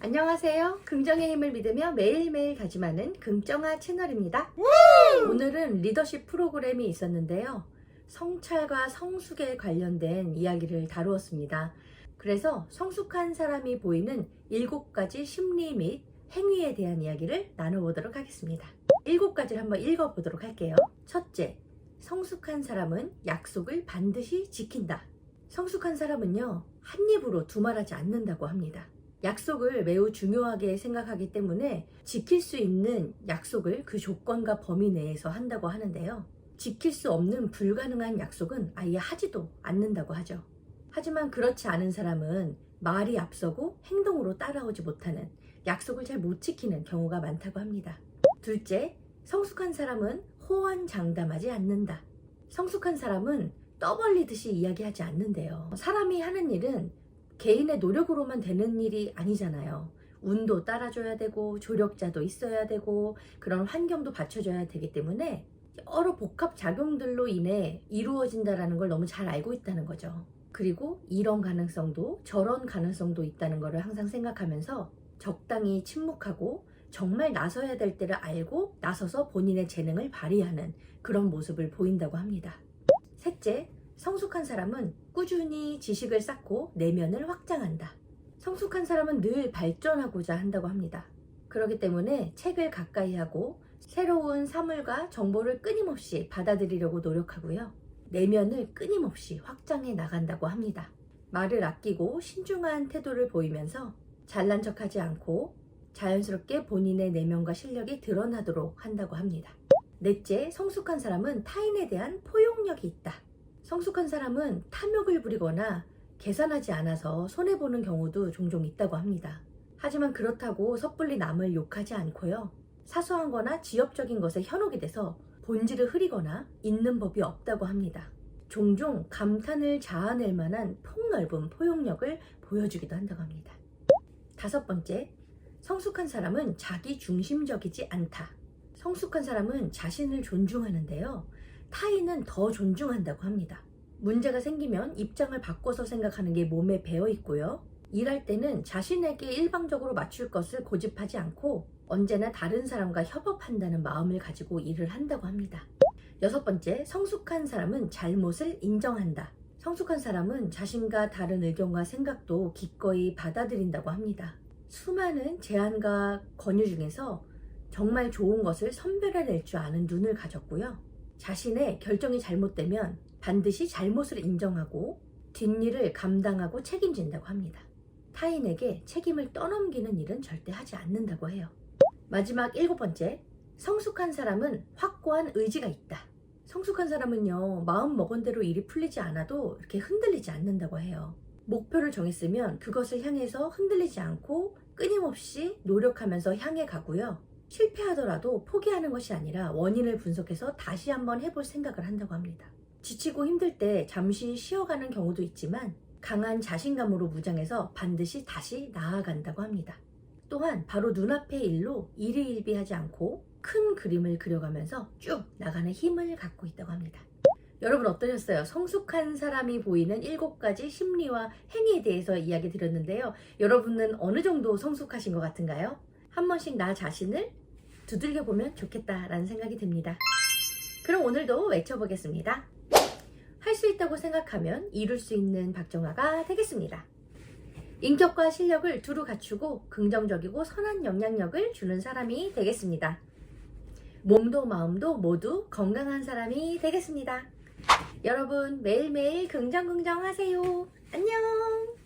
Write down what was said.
안녕하세요. 긍정의 힘을 믿으며 매일매일 다짐하는 긍정아 채널입니다. 오늘은 리더십 프로그램이 있었는데요. 성찰과 성숙에 관련된 이야기를 다루었습니다. 그래서 성숙한 사람이 보이는 7가지 심리 및 행위에 대한 이야기를 나눠보도록 하겠습니다. 7가지를 한번 읽어보도록 할게요. 첫째, 성숙한 사람은 약속을 반드시 지킨다. 성숙한 사람은요, 한 입으로 두말하지 않는다고 합니다. 약속을 매우 중요하게 생각하기 때문에 지킬 수 있는 약속을 그 조건과 범위 내에서 한다고 하는데요. 지킬 수 없는 불가능한 약속은 아예 하지도 않는다고 하죠. 하지만 그렇지 않은 사람은 말이 앞서고 행동으로 따라오지 못하는, 약속을 잘 못 지키는 경우가 많다고 합니다. 둘째, 성숙한 사람은 호언장담하지 않는다. 성숙한 사람은 떠벌리듯이 이야기하지 않는데요. 사람이 하는 일은 개인의 노력으로만 되는 일이 아니잖아요. 운도 따라줘야 되고 조력자도 있어야 되고 그런 환경도 받쳐줘야 되기 때문에 여러 복합 작용들로 인해 이루어진다는 걸 너무 잘 알고 있다는 거죠. 그리고 이런 가능성도 저런 가능성도 있다는 것을 항상 생각하면서 적당히 침묵하고 정말 나서야 될 때를 알고 나서서 본인의 재능을 발휘하는 그런 모습을 보인다고 합니다. 셋째, 성숙한 사람은 꾸준히 지식을 쌓고 내면을 확장한다. 성숙한 사람은 늘 발전하고자 한다고 합니다. 그렇기 때문에 책을 가까이 하고 새로운 사물과 정보를 끊임없이 받아들이려고 노력하고요. 내면을 끊임없이 확장해 나간다고 합니다. 말을 아끼고 신중한 태도를 보이면서 잘난 척하지 않고 자연스럽게 본인의 내면과 실력이 드러나도록 한다고 합니다. 넷째, 성숙한 사람은 타인에 대한 포용력이 있다. 성숙한 사람은 탐욕을 부리거나 계산하지 않아서 손해보는 경우도 종종 있다고 합니다. 하지만 그렇다고 섣불리 남을 욕하지 않고요. 사소한 거나 지엽적인 것에 현혹이 돼서 본질을 흐리거나 있는 법이 없다고 합니다. 종종 감탄을 자아낼 만한 폭넓은 포용력을 보여주기도 한다고 합니다. 다섯 번째, 성숙한 사람은 자기 중심적이지 않다. 성숙한 사람은 자신을 존중하는데요. 타인은 더 존중한다고 합니다. 문제가 생기면 입장을 바꿔서 생각하는 게 몸에 배어 있고요. 일할 때는 자신에게 일방적으로 맞출 것을 고집하지 않고 언제나 다른 사람과 협업한다는 마음을 가지고 일을 한다고 합니다. 여섯 번째, 성숙한 사람은 잘못을 인정한다. 성숙한 사람은 자신과 다른 의견과 생각도 기꺼이 받아들인다고 합니다. 수많은 제안과 권유 중에서 정말 좋은 것을 선별해낼 줄 아는 눈을 가졌고요. 자신의 결정이 잘못되면 반드시 잘못을 인정하고 뒷일을 감당하고 책임진다고 합니다. 타인에게 책임을 떠넘기는 일은 절대 하지 않는다고 해요. 마지막 7번째, 성숙한 사람은 확고한 의지가 있다. 성숙한 사람은요, 마음 먹은 대로 일이 풀리지 않아도 이렇게 흔들리지 않는다고 해요. 목표를 정했으면 그것을 향해서 흔들리지 않고 끊임없이 노력하면서 향해 가고요. 실패하더라도 포기하는 것이 아니라 원인을 분석해서 다시 한번 해볼 생각을 한다고 합니다. 지치고 힘들 때 잠시 쉬어가는 경우도 있지만 강한 자신감으로 무장해서 반드시 다시 나아간다고 합니다. 또한 바로 눈앞의 일로 일희일비하지 않고 큰 그림을 그려가면서 쭉 나가는 힘을 갖고 있다고 합니다. 여러분 어떠셨어요? 성숙한 사람이 보이는 7가지 심리와 행위에 대해서 이야기 드렸는데요. 여러분은 어느 정도 성숙하신 것 같은가요? 한 번씩 나 자신을 두들겨보면 좋겠다라는 생각이 듭니다. 그럼 오늘도 외쳐보겠습니다. 할 수 있다고 생각하면 이룰 수 있는 박정아가 되겠습니다. 인격과 실력을 두루 갖추고 긍정적이고 선한 영향력을 주는 사람이 되겠습니다. 몸도 마음도 모두 건강한 사람이 되겠습니다. 여러분 매일매일 긍정긍정 하세요. 안녕.